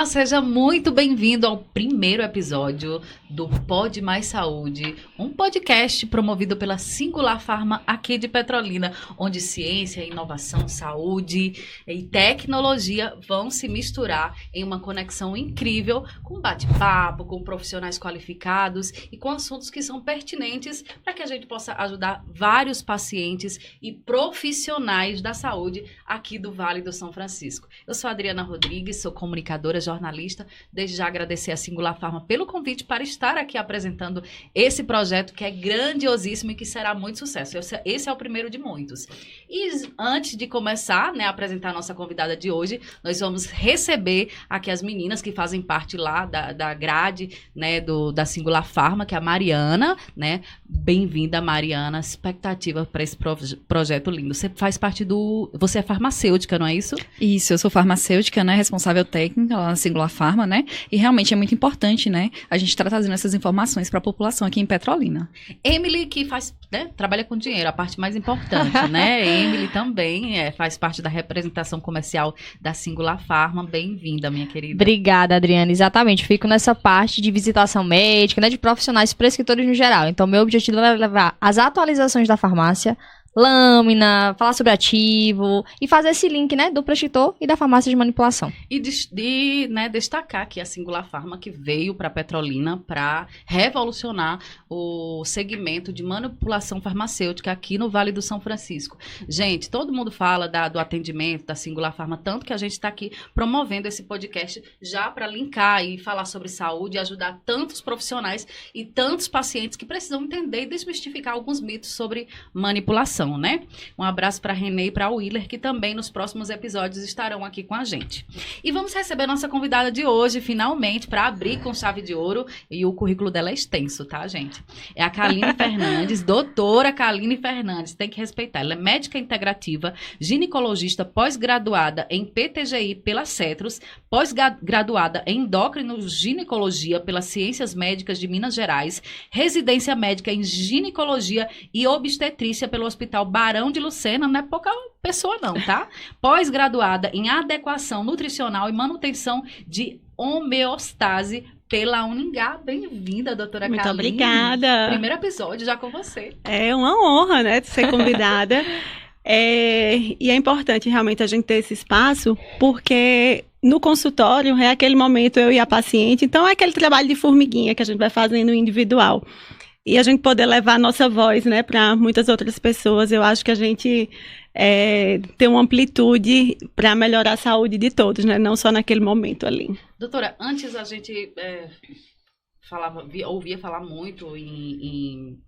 seja muito bem-vindo ao primeiro episódio do Pod Mais Saúde, um podcast promovido pela Singular Pharma aqui de Petrolina, onde ciência, inovação, saúde e tecnologia vão se misturar em uma conexão incrível com bate-papo, com profissionais qualificados e com assuntos que são pertinentes para que a gente possa ajudar vários pacientes e profissionais da saúde aqui do Vale do São Francisco. Eu sou a Adriana Rodrigues, sou comunicadora, jornalista. Desde já agradecer a Singular Pharma pelo convite para estar aqui apresentando esse projeto que é grandiosíssimo e que será muito sucesso. Esse é o primeiro de muitos. E antes de começar, a apresentar a nossa convidada de hoje, nós vamos receber aqui as meninas que fazem parte lá da grade, da Singular Pharma, que é a Mariana, Bem-vinda, Mariana. Expectativa para esse projeto lindo. Você faz parte Você é farmacêutica, não é isso? Isso, eu sou farmacêutica, responsável técnica lá na Singular Pharma, E realmente é muito importante, a gente estar trazendo essas informações para a população aqui em Petrolina. Emily, que trabalha com dinheiro, a parte mais importante, Emily também faz parte da representação comercial da Singular Pharma. Bem-vinda, minha querida. Obrigada, Adriana. Exatamente, fico nessa parte de visitação médica, de profissionais prescritores no geral. Então, meu objetivo é levar as atualizações da farmácia, lâmina, falar sobre ativo e fazer esse link, do prescritor e da farmácia de manipulação. E destacar que a Singular Pharma que veio para Petrolina para revolucionar o segmento de manipulação farmacêutica aqui no Vale do São Francisco. Gente, todo mundo fala do atendimento da Singular Pharma, tanto que a gente está aqui promovendo esse podcast já para linkar e falar sobre saúde e ajudar tantos profissionais e tantos pacientes que precisam entender e desmistificar alguns mitos sobre manipulação. Um abraço para a Renê e para a Willer, que também nos próximos episódios estarão aqui com a gente. E vamos receber nossa convidada de hoje, finalmente, para abrir com chave de ouro. E o currículo dela é extenso, tá, gente? É a Kaline Fernandes, doutora Kaline Fernandes, tem que respeitar. Ela é médica integrativa, ginecologista pós-graduada em PTGI pela Cetros, pós-graduada em endocrino-ginecologia pelas Ciências Médicas de Minas Gerais, residência médica em ginecologia e obstetrícia pelo Hospital Barão de Lucena, não é pouca pessoa não, tá? Pós-graduada em adequação nutricional e manutenção de homeostase pela Uningá. Bem-vinda, doutora Kaline. Muito obrigada. Primeiro episódio já com você. É uma honra, de ser convidada. E é importante realmente a gente ter esse espaço, porque no consultório é aquele momento eu e a paciente, então é aquele trabalho de formiguinha que a gente vai fazendo individual. E a gente poder levar a nossa voz, para muitas outras pessoas. Eu acho que a gente tem uma amplitude para melhorar a saúde de todos, não só naquele momento ali. Doutora, antes a gente ouvia falar muito em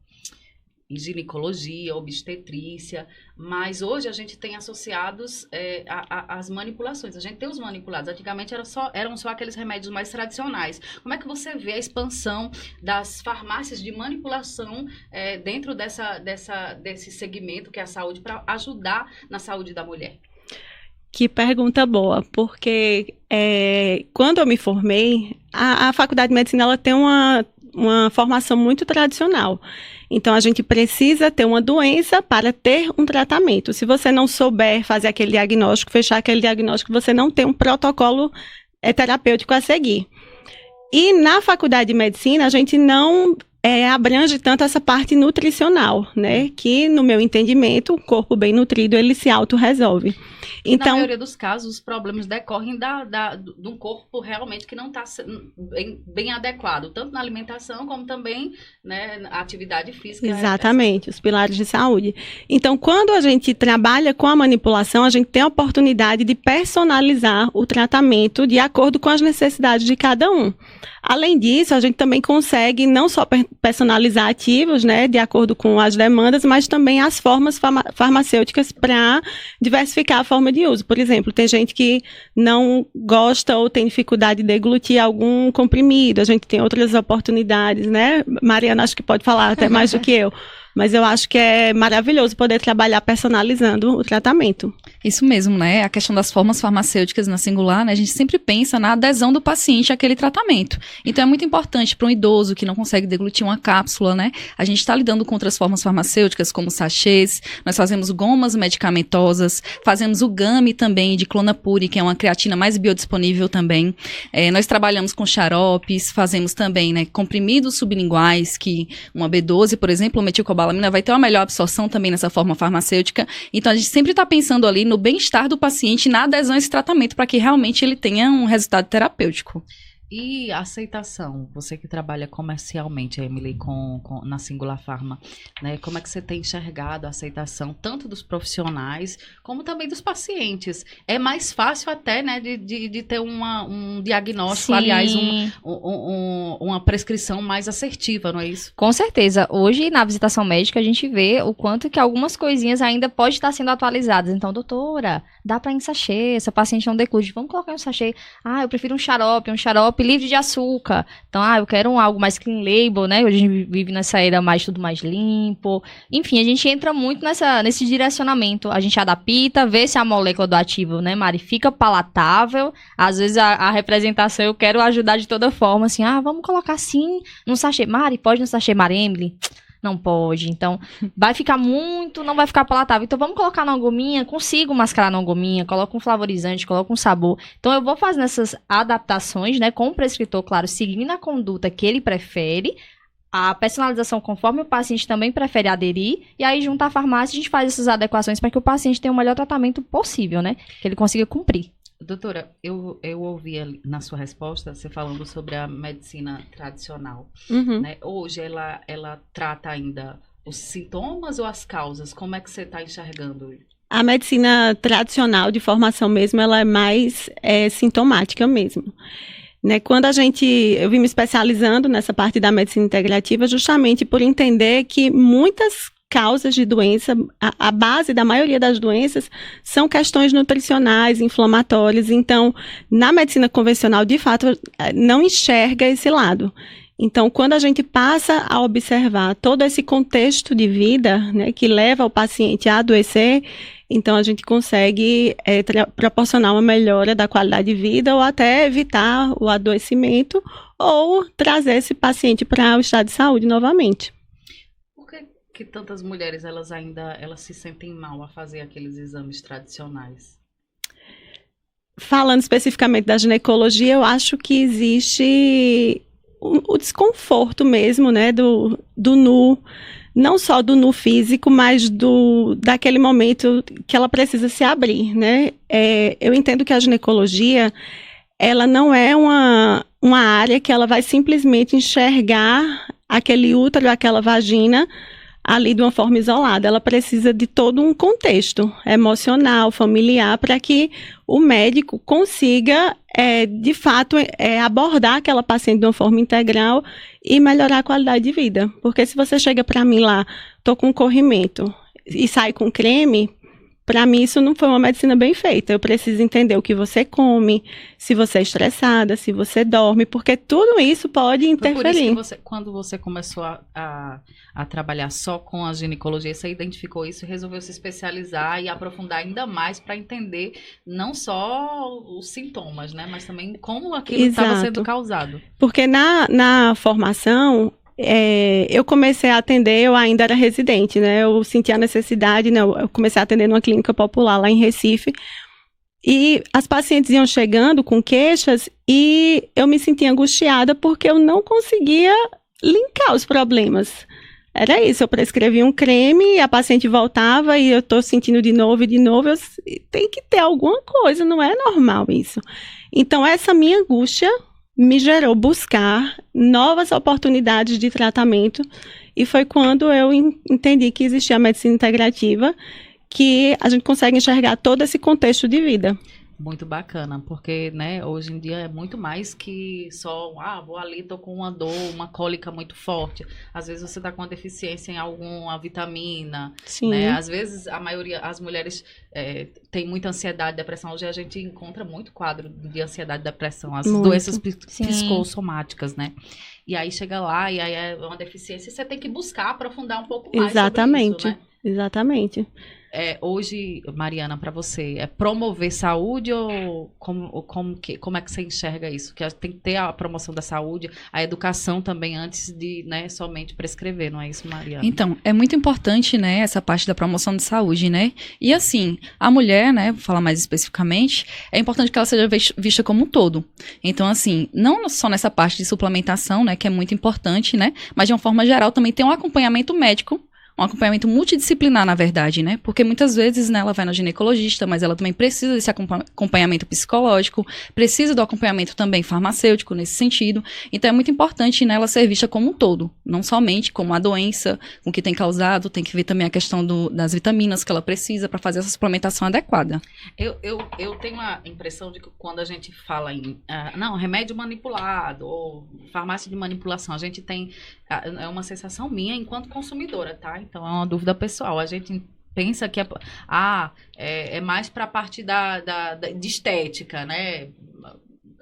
ginecologia, obstetrícia, mas hoje a gente tem associados as manipulações. A gente tem os manipulados. Antigamente eram só aqueles remédios mais tradicionais. Como é que você vê a expansão das farmácias de manipulação dentro desse segmento que é a saúde, para ajudar na saúde da mulher? Que pergunta boa, porque quando eu me formei, a Faculdade de Medicina ela tem uma formação muito tradicional. Então, a gente precisa ter uma doença para ter um tratamento. Se você não souber fazer aquele diagnóstico, fechar aquele diagnóstico, você não tem um protocolo terapêutico a seguir. E na Faculdade de Medicina, a gente não abrange tanto essa parte nutricional, que, no meu entendimento, o corpo bem nutrido, ele se autorresolve. Então, na maioria dos casos, os problemas decorrem de um corpo realmente que não está bem adequado, tanto na alimentação como também na atividade física. Exatamente, os pilares de saúde. Então, quando a gente trabalha com a manipulação, a gente tem a oportunidade de personalizar o tratamento de acordo com as necessidades de cada um. Além disso, a gente também consegue não só personalizar ativos, de acordo com as demandas, mas também as formas farmacêuticas para diversificar a forma de uso. Por exemplo, tem gente que não gosta ou tem dificuldade de deglutir algum comprimido, a gente tem outras oportunidades, Mariana acho que pode falar até mais do que eu, Mas eu acho que é maravilhoso poder trabalhar personalizando o tratamento. Isso mesmo, né? A questão das formas farmacêuticas na Singular, né? A gente sempre pensa na adesão do paciente àquele tratamento. Então, é muito importante para um idoso que não consegue deglutir uma cápsula, né? A gente está lidando com outras formas farmacêuticas, como sachês, nós fazemos gomas medicamentosas, fazemos o GAMI também, de Clonapure, que é uma creatina mais biodisponível também. Nós trabalhamos com xaropes, fazemos também, né, comprimidos sublinguais, que uma B12, por exemplo, metilcobalamina, vai ter uma melhor absorção também nessa forma farmacêutica. Então, a gente sempre está pensando ali no bem-estar do paciente, na adesão a esse tratamento, para que realmente ele tenha um resultado terapêutico. E a aceitação, você que trabalha comercialmente, Emily, na Singular Pharma, né? Como é que você tem enxergado a aceitação tanto dos profissionais como também dos pacientes? É mais fácil até, né, de ter um diagnóstico, Sim. aliás, uma prescrição mais assertiva, não é isso? Com certeza. Hoje, na visitação médica, a gente vê o quanto que algumas coisinhas ainda podem estar sendo atualizadas. Então, doutora, dá para em sachê, essa paciente não declude, vamos colocar em um sachê. Ah, eu prefiro um xarope livre de açúcar. Então, eu quero algo mais clean label, né? Hoje a gente vive nessa era mais tudo mais limpo. Enfim, a gente entra muito nesse direcionamento. A gente adapta, vê se a molécula do ativo, né, Mari, fica palatável. Às vezes a representação eu quero ajudar de toda forma, assim, vamos colocar assim no sachê. Mari, pode no sachê, Mari Emily? Não pode, então vai ficar muito, não vai ficar palatável. Então vamos colocar na gominha, consigo mascarar na gominha, coloca um flavorizante, coloca um sabor. Então eu vou fazendo essas adaptações, né, com o prescritor, claro, seguindo a conduta que ele prefere, a personalização conforme o paciente também prefere aderir, e aí junto à farmácia a gente faz essas adequações para que o paciente tenha o melhor tratamento possível, né, que ele consiga cumprir. Doutora, eu ouvi na sua resposta você falando sobre a medicina tradicional. Uhum. Né? Hoje ela trata ainda os sintomas ou as causas? Como é que você está enxergando isso? A medicina tradicional de formação mesmo, ela é mais sintomática mesmo. Né? Quando eu vim me especializando nessa parte da medicina integrativa justamente por entender que muitas causas de doença, a base da maioria das doenças são questões nutricionais, inflamatórias. Então, na medicina convencional, de fato, não enxerga esse lado. Então, quando a gente passa a observar todo esse contexto de vida, né, que leva o paciente a adoecer, então a gente consegue proporcionar uma melhora da qualidade de vida ou até evitar o adoecimento ou trazer esse paciente para o estado de saúde novamente. Que tantas mulheres elas se sentem mal a fazer aqueles exames tradicionais? Falando especificamente da ginecologia, eu acho que existe o desconforto mesmo, né, do nu, não só do nu físico, mas daquele momento que ela precisa se abrir, né? Eu entendo que a ginecologia, ela não é uma área que ela vai simplesmente enxergar aquele útero, aquela vagina ali de uma forma isolada. Ela precisa de todo um contexto emocional, familiar, para que o médico consiga, de fato, abordar aquela paciente de uma forma integral e melhorar a qualidade de vida. Porque se você chega para mim lá, tô com corrimento e sai com creme, para mim isso não foi uma medicina bem feita. Eu preciso entender o que você come, se você é estressada, se você dorme, porque tudo isso pode interferir. Por isso que quando você começou a trabalhar só com a ginecologia, você identificou isso e resolveu se especializar e aprofundar ainda mais para entender não só os sintomas, né, mas também como aquilo estava sendo causado. Porque na formação, eu comecei a atender, eu ainda era residente, né? Eu senti a necessidade, eu comecei a atender numa clínica popular lá em Recife, e as pacientes iam chegando com queixas e eu me sentia angustiada porque eu não conseguia linkar os problemas. Era isso, eu prescrevi um creme e a paciente voltava e eu estou sentindo de novo, tem que ter alguma coisa, não é normal isso. Então, essa minha angústia me gerou buscar novas oportunidades de tratamento e foi quando eu entendi que existia a medicina integrativa, que a gente consegue enxergar todo esse contexto de vida. Muito bacana, porque, né, hoje em dia é muito mais que só, vou ali, tô com uma dor, uma cólica muito forte. Às vezes você tá com uma deficiência em alguma vitamina, Sim. né? Às vezes as mulheres têm muita ansiedade, depressão. Hoje a gente encontra muito quadro de ansiedade e depressão, as Muito. doenças Sim. psicossomáticas, né? E aí chega lá, e aí é uma deficiência, e você tem que buscar aprofundar um pouco mais Exatamente. sobre isso, né? Exatamente. Hoje, Mariana, para você, é promover saúde ou como é que você enxerga isso? Que tem que ter a promoção da saúde, a educação também antes de, né, somente prescrever, não é isso, Mariana? Então, é muito importante, né, essa parte da promoção de saúde, né? E assim, a mulher, né, vou falar mais especificamente, é importante que ela seja vista como um todo. Então, assim, não só nessa parte de suplementação, né, que é muito importante, né, mas de uma forma geral também tem um acompanhamento médico, um acompanhamento multidisciplinar, na verdade, né? Porque muitas vezes, né, ela vai na ginecologista, mas ela também precisa desse acompanhamento psicológico, precisa do acompanhamento também farmacêutico nesse sentido. Então, é muito importante, né, ela ser vista como um todo, não somente como a doença, com o que tem causado, tem que ver também a questão das vitaminas que ela precisa para fazer essa suplementação adequada. Eu tenho a impressão de que quando a gente fala em remédio manipulado ou farmácia de manipulação, a gente tem é uma sensação minha enquanto consumidora, tá? Então, é uma dúvida pessoal. A gente pensa que é mais para a parte de estética, né?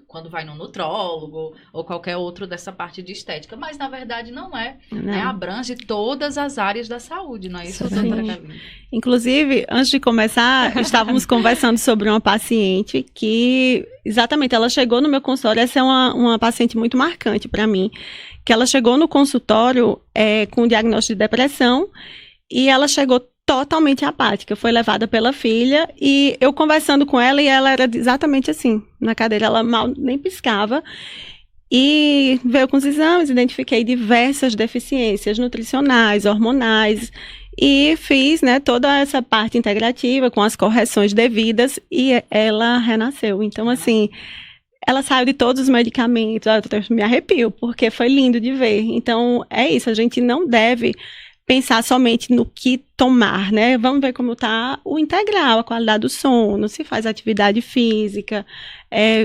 Quando vai no nutrólogo ou qualquer outro dessa parte de estética. Mas, na verdade, não é. Né? Abrange todas as áreas da saúde, não é isso, doutora Carolina? Inclusive, antes de começar, estávamos conversando sobre uma paciente que, exatamente, ela chegou no meu consultório. Essa é uma paciente muito marcante para mim, que ela chegou no consultório com diagnóstico de depressão e ela chegou totalmente apática, foi levada pela filha e eu conversando com ela e ela era exatamente assim, na cadeira, ela mal nem piscava e veio com os exames, identifiquei diversas deficiências nutricionais, hormonais e fiz, né, toda essa parte integrativa com as correções devidas e ela renasceu. Então, assim, ela saiu de todos os medicamentos, eu me arrepio, porque foi lindo de ver. Então, é isso, a gente não deve pensar somente no que tomar, né? Vamos ver como está o integral, a qualidade do sono, se faz atividade física,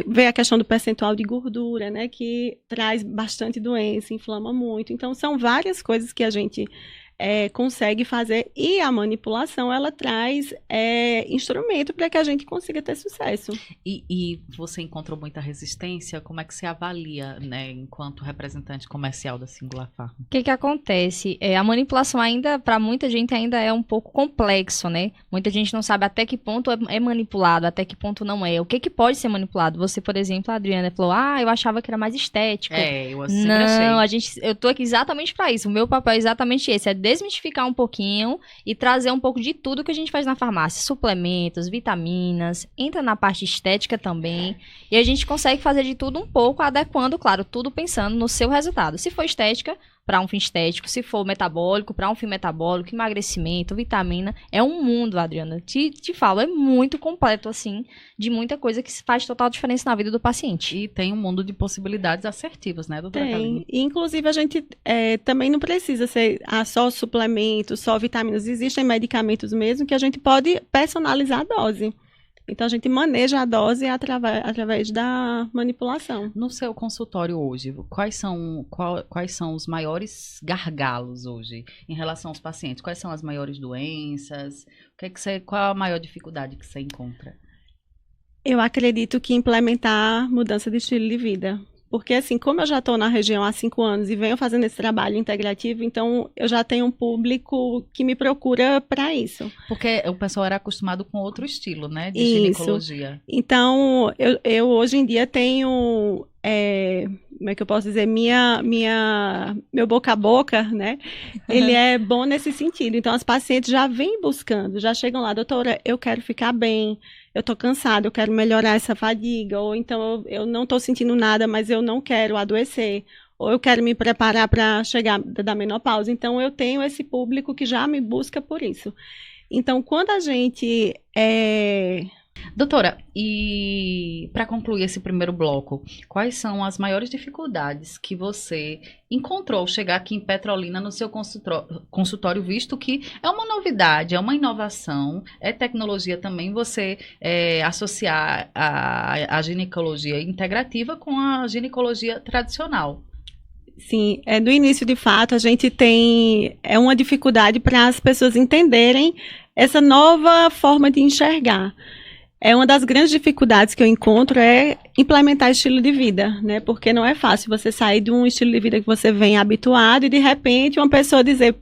ver a questão do percentual de gordura, né? Que traz bastante doença, inflama muito. Então, são várias coisas que a gente consegue fazer e a manipulação, ela traz instrumento para que a gente consiga ter sucesso. E você encontrou muita resistência? Como é que você avalia, né, enquanto representante comercial da Singular Pharma? O que acontece? A manipulação ainda, para muita gente, ainda é um pouco complexo, né? Muita gente não sabe até que ponto é manipulado, até que ponto não é. O que pode ser manipulado? Você, por exemplo, a Adriana falou, eu achava que era mais estético. Eu sempre achei. Eu tô aqui exatamente para isso. O meu papel é exatamente esse, desmistificar um pouquinho e trazer um pouco de tudo que a gente faz na farmácia. Suplementos, vitaminas, entra na parte estética também. E a gente consegue fazer de tudo um pouco, adequando, claro, tudo pensando no seu resultado. Se for estética, para um fim estético, se for metabólico, para um fim metabólico, emagrecimento, vitamina, é um mundo, Adriana. Te falo, é muito completo, assim, de muita coisa que faz total diferença na vida do paciente. E tem um mundo de possibilidades assertivas, né, doutora Carolina? Tem, e inclusive a gente também não precisa ser só suplementos, só vitaminas, existem medicamentos mesmo que a gente pode personalizar a dose. Então, a gente maneja a dose através da manipulação. No seu consultório hoje, quais são os maiores gargalos hoje em relação aos pacientes? Quais são as maiores doenças? Qual a maior dificuldade que você encontra? Eu acredito que implementar mudança de estilo de vida. Porque, assim, como eu já estou na região há 5 anos e venho fazendo esse trabalho integrativo, então eu já tenho um público que me procura para isso. Porque o pessoal era acostumado com outro estilo, né, de ginecologia. Então, eu hoje em dia tenho, como é que eu posso dizer, meu boca a boca, né, ele é bom nesse sentido. Então, as pacientes já vêm buscando, já chegam lá, doutora, eu quero ficar bem, eu tô cansada, eu quero melhorar essa fadiga, ou então eu não tô sentindo nada, mas eu não quero adoecer, ou eu quero me preparar para chegar da menopausa. Então, eu tenho esse público que já me busca por isso. Então, quando a gente Doutora, e para concluir esse primeiro bloco, quais são as maiores dificuldades que você encontrou ao chegar aqui em Petrolina no seu consultório, visto que é uma novidade, é uma inovação, é tecnologia também, você associar a ginecologia integrativa com a ginecologia tradicional? Sim, do início, de fato, a gente tem uma dificuldade para as pessoas entenderem essa nova forma de enxergar. Uma das grandes dificuldades que eu encontro é implementar estilo de vida, né? Porque não é fácil você sair de um estilo de vida que você vem habituado e, de repente, uma pessoa dizer,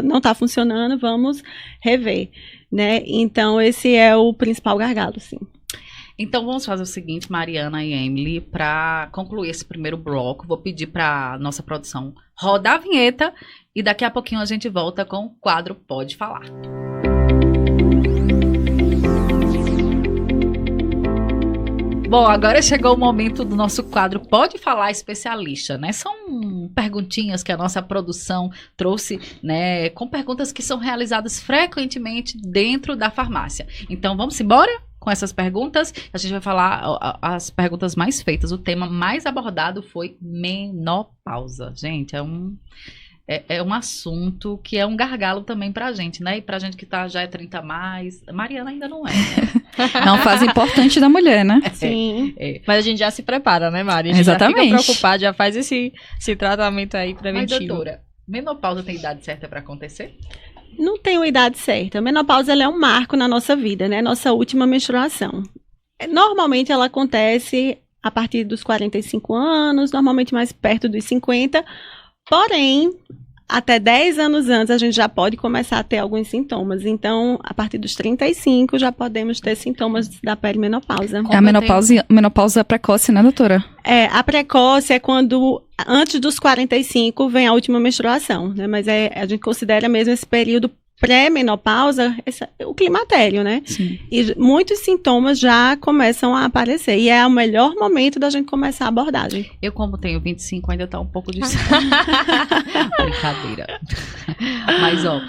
não está funcionando, vamos rever, né? Então, esse é o principal gargalo, sim. Então, vamos fazer o seguinte, Mariana e Emily, para concluir esse primeiro bloco, vou pedir para nossa produção rodar a vinheta e daqui a pouquinho a gente volta com o quadro Pode Falar. Bom, agora chegou o momento do nosso quadro Pode Falar Especialista, né? São perguntinhas que a nossa produção trouxe, né? Com perguntas que são realizadas frequentemente dentro da farmácia. Então, vamos embora com essas perguntas? A gente vai falar as perguntas mais feitas. O tema mais abordado foi menopausa. Gente, é um assunto que é um gargalo também pra gente, né? E pra gente que já é 30 a mais. Mariana ainda não é, né? É uma fase importante da mulher, né? Sim. Mas a gente já se prepara, né, Mari? A gente Exatamente. já fica preocupada, já faz esse tratamento aí preventivo. Mas, doutora, menopausa tem idade certa pra acontecer? Não tem uma idade certa. A menopausa ela é um marco na nossa vida, né? Nossa última menstruação. Normalmente ela acontece a partir dos 45 anos, normalmente mais perto dos 50. Porém, até 10 anos antes a gente já pode começar a ter alguns sintomas. Então, a partir dos 35 já podemos ter sintomas da perimenopausa. É a menopausa precoce, né, doutora? A precoce é quando, antes dos 45, vem a última menstruação, né? Mas a gente considera mesmo esse período pré-menopausa, o climatério, né? Sim. E muitos sintomas já começam a aparecer. E é o melhor momento da gente começar a abordagem. Eu, como tenho 25, ainda tá um pouco distante. Brincadeira. Mas, ó,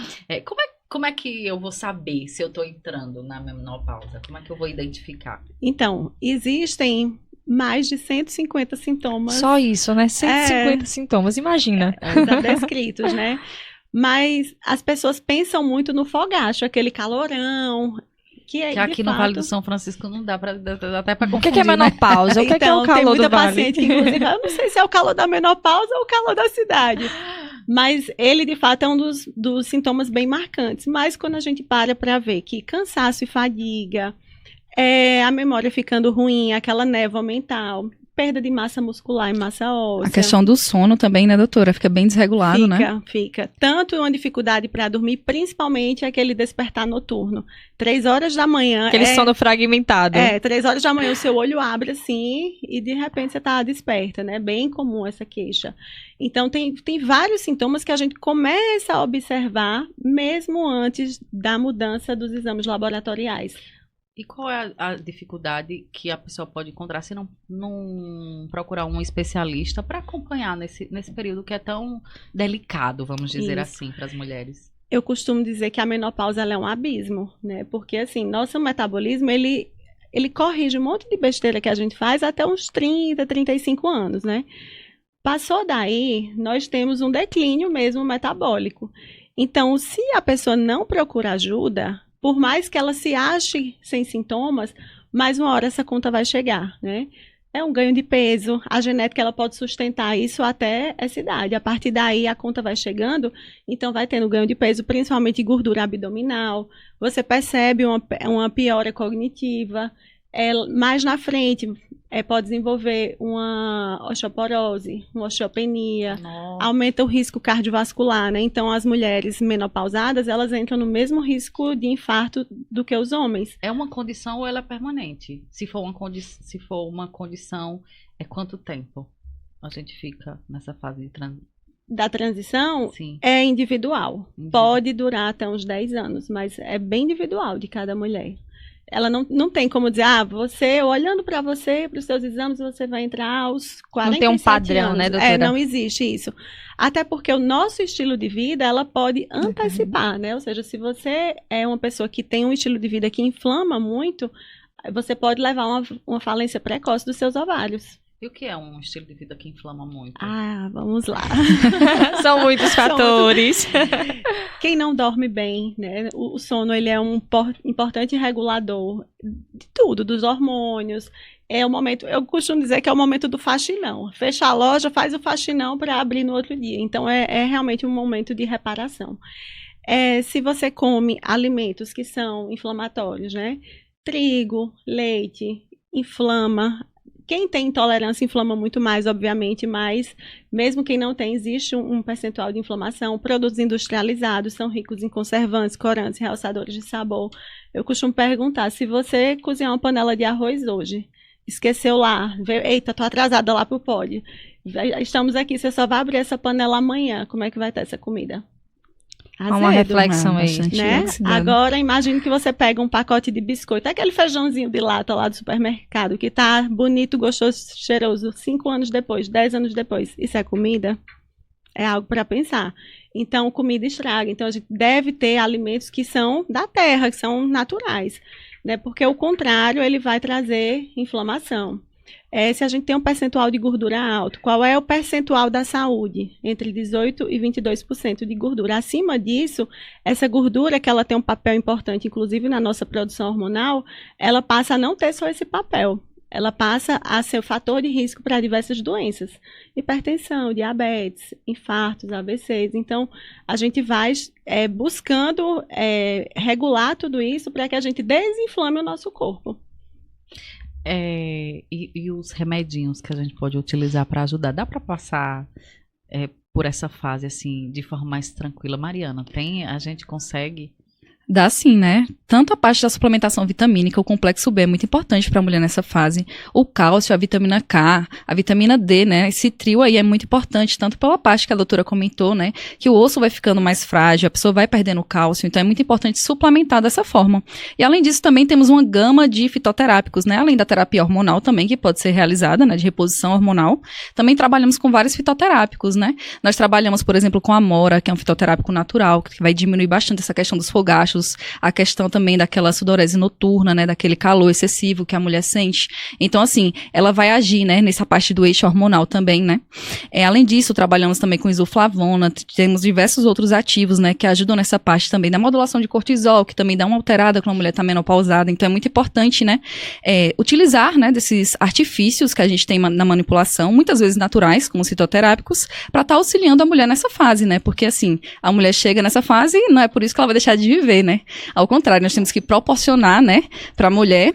como é que eu vou saber se eu tô entrando na menopausa? Como é que eu vou identificar? Então, existem mais de 150 sintomas. Só isso, né? 150 sintomas, imagina. Descritos, né? Mas as pessoas pensam muito no fogacho, aquele calorão. Que aqui no Vale do São Francisco não dá até para confundir. O que é menopausa? O que é o calor tem muita do vale? paciente que, inclusive, eu não sei se é o calor da menopausa ou o calor da cidade. Mas ele, de fato, é um dos sintomas bem marcantes. Mas quando a gente para ver que cansaço e fadiga, a memória ficando ruim, aquela névoa mental, perda de massa muscular e massa óssea. A questão do sono também, né, doutora? Fica bem desregulado, né? Fica. Tanto uma dificuldade para dormir, principalmente aquele despertar noturno. 3 horas da manhã. Aquele sono fragmentado. 3 horas da manhã o seu olho abre assim e de repente você está desperta, né? Bem comum essa queixa. Então tem vários sintomas que a gente começa a observar mesmo antes da mudança dos exames laboratoriais. E qual é a dificuldade que a pessoa pode encontrar se não procurar um especialista para acompanhar nesse período que é tão delicado, vamos dizer assim, para as mulheres? Eu costumo dizer que a menopausa ela é um abismo, né? Porque, assim, nosso metabolismo, ele corrige um monte de besteira que a gente faz até uns 30, 35 anos, né? Passou daí, nós temos um declínio mesmo metabólico. Então, se a pessoa não procura ajuda, por mais que ela se ache sem sintomas, mais uma hora essa conta vai chegar, né? É um ganho de peso, a genética ela pode sustentar isso até essa idade. A partir daí a conta vai chegando, então vai tendo ganho de peso, principalmente gordura abdominal. Você percebe uma piora cognitiva. Mais na frente pode desenvolver uma osteoporose, uma osteopenia, aumenta o risco cardiovascular, né? Então as mulheres menopausadas, elas entram no mesmo risco de infarto do que os homens. É uma condição ou ela é permanente? Se for uma condição, é quanto tempo a gente fica nessa fase da transição? Sim. É individual. Pode durar até uns 10 anos, mas é bem individual de cada mulher. ela não tem como dizer, você, olhando para você, para os seus exames, você vai entrar aos 47 Não tem um padrão, anos. né, doutora? Não existe isso. Até porque o nosso estilo de vida, ela pode antecipar, né? Ou seja, se você é uma pessoa que tem um estilo de vida que inflama muito, você pode levar uma falência precoce dos seus ovários. E o que é um estilo de vida que inflama muito? Vamos lá. São muitos fatores. Quem não dorme bem, né? O sono, ele é um importante regulador de tudo, dos hormônios. É o momento, eu costumo dizer que é o momento do faxinão. Fecha a loja, faz o faxinão para abrir no outro dia. Então, é realmente um momento de reparação. Se você come alimentos que são inflamatórios, né? Trigo, leite, inflama. Quem tem intolerância inflama muito mais, obviamente, mas mesmo quem não tem, existe um percentual de inflamação. Produtos industrializados são ricos em conservantes, corantes, realçadores de sabor. Eu costumo perguntar, se você cozinhar uma panela de arroz hoje, esqueceu lá, eita, tô atrasada lá pro pódio. Estamos aqui, você só vai abrir essa panela amanhã, como é que vai ter essa comida? Há uma reflexão aí, né? Agora, imagine que você pega um pacote de biscoito, aquele feijãozinho de lata lá do supermercado, que tá bonito, gostoso, cheiroso, 5 anos depois, 10 anos depois. Isso é comida? É algo para pensar. Então, comida estraga. Então, a gente deve ter alimentos que são da terra, que são naturais, né? Porque o contrário, ele vai trazer inflamação. Se a gente tem um percentual de gordura alto, qual é o percentual da saúde? Entre 18% e 22% de gordura. Acima disso, essa gordura, que ela tem um papel importante, inclusive na nossa produção hormonal, ela passa a não ter só esse papel. Ela passa a ser o fator de risco para diversas doenças. Hipertensão, diabetes, infartos, AVCs. Então, a gente vai buscando regular tudo isso para que a gente desinflame o nosso corpo. E os remedinhos que a gente pode utilizar para ajudar? Dá para passar por essa fase assim de forma mais tranquila? Mariana, a gente consegue? Dá sim, né? Tanto a parte da suplementação vitamínica, o complexo B é muito importante para a mulher nessa fase. O cálcio, a vitamina K, a vitamina D, né? Esse trio aí é muito importante, tanto pela parte que a doutora comentou, né? Que o osso vai ficando mais frágil, a pessoa vai perdendo cálcio, então é muito importante suplementar dessa forma. E além disso, também temos uma gama de fitoterápicos, né? Além da terapia hormonal também, que pode ser realizada, né? De reposição hormonal. Também trabalhamos com vários fitoterápicos, né? Nós trabalhamos, por exemplo, com a amora, que é um fitoterápico natural, que vai diminuir bastante essa questão dos fogachos, a questão também daquela sudorese noturna, né, daquele calor excessivo que a mulher sente. Então, assim, ela vai agir, né, nessa parte do eixo hormonal também, né. Além disso, trabalhamos também com isoflavona, temos diversos outros ativos, né, que ajudam nessa parte também da modulação de cortisol, que também dá uma alterada quando a mulher está menopausada. Então, é muito importante, né, utilizar, né, desses artifícios que a gente tem na manipulação, muitas vezes naturais, como citoterápicos, para estar auxiliando a mulher nessa fase, né, porque, assim, a mulher chega nessa fase e não é por isso que ela vai deixar de viver, né? Ao contrário, nós temos que proporcionar, né, para a mulher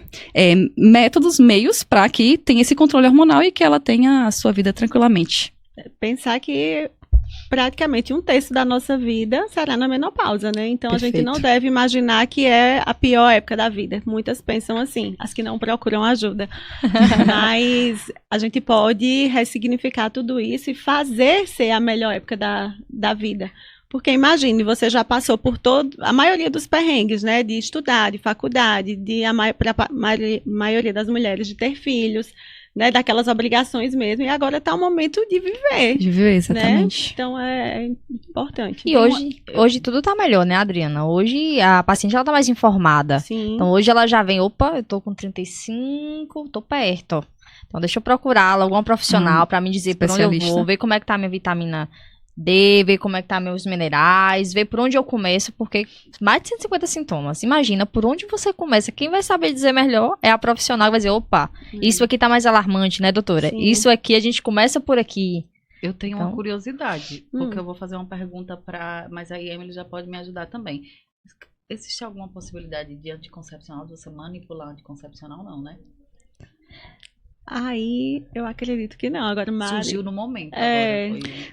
métodos, meios para que tenha esse controle hormonal e que ela tenha a sua vida tranquilamente. Pensar que praticamente 1/3 da nossa vida será na menopausa, né? Então, Perfeito. A gente não deve imaginar que é a pior época da vida. Muitas pensam assim, as que não procuram ajuda. Mas a gente pode ressignificar tudo isso e fazer ser a melhor época da vida. Porque imagine, você já passou por a maioria dos perrengues, né? De estudar, de faculdade, para a maioria das mulheres de ter filhos, né? Daquelas obrigações mesmo. E agora está o momento de viver. De viver, exatamente. Né? Então é importante. E hoje tudo tá melhor, né, Adriana? Hoje a paciente ela tá mais informada. Sim. Então hoje ela já vem, eu tô com 35, tô perto. Então deixa eu procurar algum profissional para me dizer por onde eu vou, ver como é que tá a minha vitamina D, ver como é que tá meus minerais, ver por onde eu começo, porque mais de 150 sintomas. Imagina, por onde você começa, quem vai saber dizer melhor é a profissional que vai dizer, opa, isso aqui tá mais alarmante, né, doutora? Sim. Isso aqui, a gente começa por aqui. Eu tenho uma curiosidade, porque eu vou fazer uma pergunta mas aí a Emily já pode me ajudar também. Existe alguma possibilidade de anticoncepcional, de você manipular anticoncepcional? Não, né? Aí, eu acredito que não. Agora, Mari... Surgiu no momento.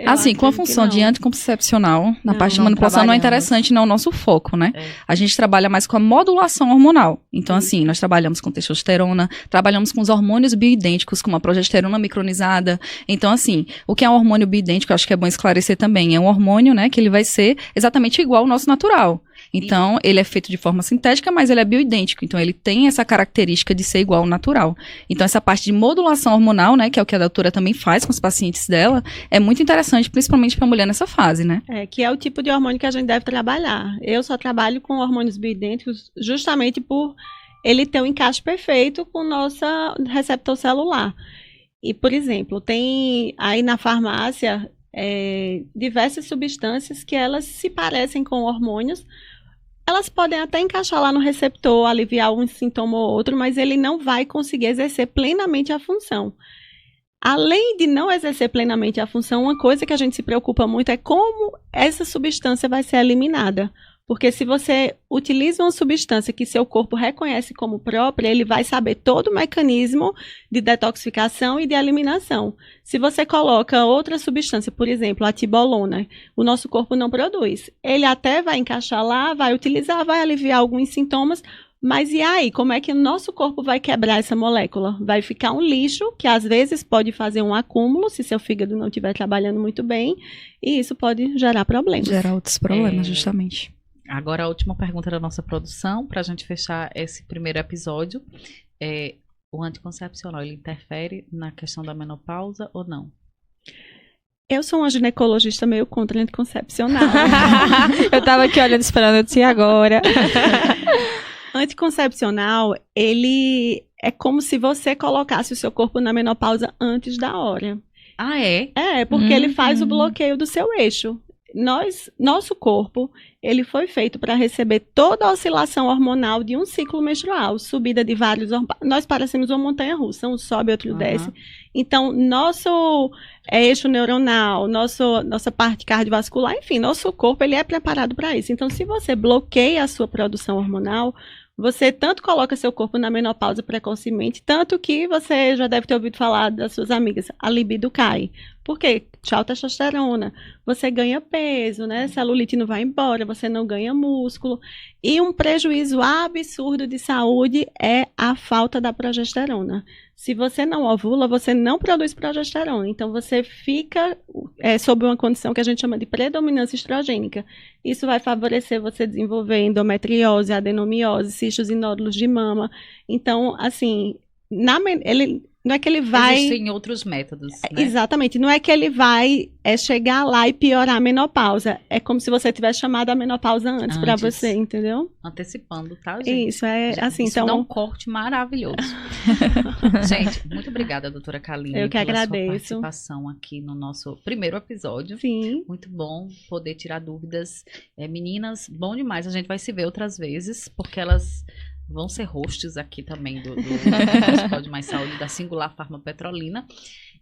Assim, com a função de anticoncepcional, na parte de manipulação não é interessante, não é o nosso foco, né? A gente trabalha mais com a modulação hormonal. Então, assim, nós trabalhamos com testosterona, trabalhamos com os hormônios bioidênticos, como a progesterona micronizada. Então, assim, o que é um hormônio bioidêntico, eu acho que é bom esclarecer também. É um hormônio, né, que ele vai ser exatamente igual ao nosso natural. Então, ele é feito de forma sintética, mas ele é bioidêntico. Então, ele tem essa característica de ser igual ao natural. Então, essa parte de modulação hormonal, né, que é o que a doutora também faz com os pacientes dela, é muito interessante, principalmente para a mulher nessa fase, né? Que é o tipo de hormônio que a gente deve trabalhar. Eu só trabalho com hormônios bioidênticos justamente por ele ter um encaixe perfeito com o nosso receptor celular. E, por exemplo, tem aí na farmácia diversas substâncias que elas se parecem com hormônios. Elas podem até encaixar lá no receptor, aliviar um sintoma ou outro, mas ele não vai conseguir exercer plenamente a função. Além de não exercer plenamente a função, uma coisa que a gente se preocupa muito é como essa substância vai ser eliminada. Porque se você utiliza uma substância que seu corpo reconhece como própria, ele vai saber todo o mecanismo de detoxificação e de eliminação. Se você coloca outra substância, por exemplo, a tibolona, o nosso corpo não produz. Ele até vai encaixar lá, vai utilizar, vai aliviar alguns sintomas, mas e aí, como é que o nosso corpo vai quebrar essa molécula? Vai ficar um lixo, que às vezes pode fazer um acúmulo, se seu fígado não estiver trabalhando muito bem, e isso pode gerar problemas. Gerar outros problemas, justamente. Agora, a última pergunta da nossa produção, para a gente fechar esse primeiro episódio. O anticoncepcional, ele interfere na questão da menopausa ou não? Eu sou uma ginecologista meio contra anticoncepcional. Eu tava aqui olhando, esperando eu dizer agora. Anticoncepcional, ele é como se você colocasse o seu corpo na menopausa antes da hora. Ah, é? Porque ele faz o bloqueio do seu eixo. Nosso corpo, ele foi feito para receber toda a oscilação hormonal de um ciclo menstrual, subida de vários hormônios. Nós parecemos uma montanha-russa, um sobe, outro desce. Então, nosso eixo neuronal, nossa parte cardiovascular, enfim, nosso corpo, ele é preparado para isso. Então, se você bloqueia a sua produção hormonal, você tanto coloca seu corpo na menopausa precocemente, tanto que você já deve ter ouvido falar das suas amigas, a libido cai. Por quê? Tchau, testosterona. Você ganha peso, né? Celulite não vai embora, você não ganha músculo. E um prejuízo absurdo de saúde é a falta da progesterona. Se você não ovula, você não produz progesterona. Então, você fica sob uma condição que a gente chama de predominância estrogênica. Isso vai favorecer você desenvolver endometriose, adenomiose, cistos e nódulos de mama. Então, assim, não é que ele vai... Existem outros métodos, né? Exatamente. Não é que ele vai chegar lá e piorar a menopausa. É como se você tivesse chamado a menopausa antes para você, entendeu? Antecipando, tá, gente? Isso, assim. Isso então dá um corte maravilhoso. Gente, muito obrigada, doutora Kaline. Eu que agradeço. Sua participação aqui no nosso primeiro episódio. Sim. Muito bom poder tirar dúvidas. Meninas, bom demais. A gente vai se ver outras vezes, porque elas... vão ser hosts aqui também do Pode Mais Saúde, da Singular Farma Petrolina.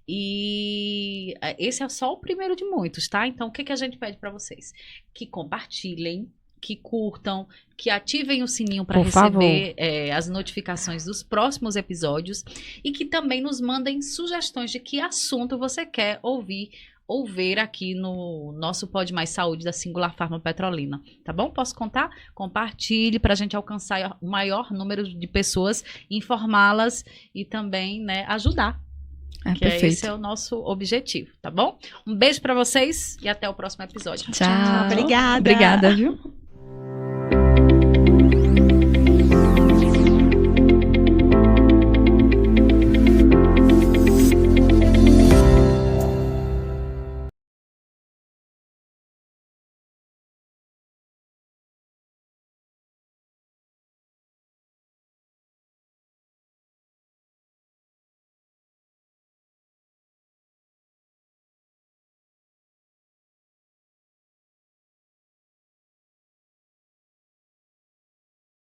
E esse é só o primeiro de muitos, tá? Então, o que a gente pede para vocês? Que compartilhem, que curtam, que ativem o sininho para receber as notificações dos próximos episódios e que também nos mandem sugestões de que assunto você quer ouvir ou ver aqui no nosso Pode Mais Saúde da Singular Farma Petrolina, tá bom? Posso contar? Compartilhe para a gente alcançar o maior número de pessoas, informá-las e também, né, ajudar. Perfeito. Esse é o nosso objetivo, tá bom? Um beijo para vocês e até o próximo episódio. Tchau. Obrigada. Obrigada, viu?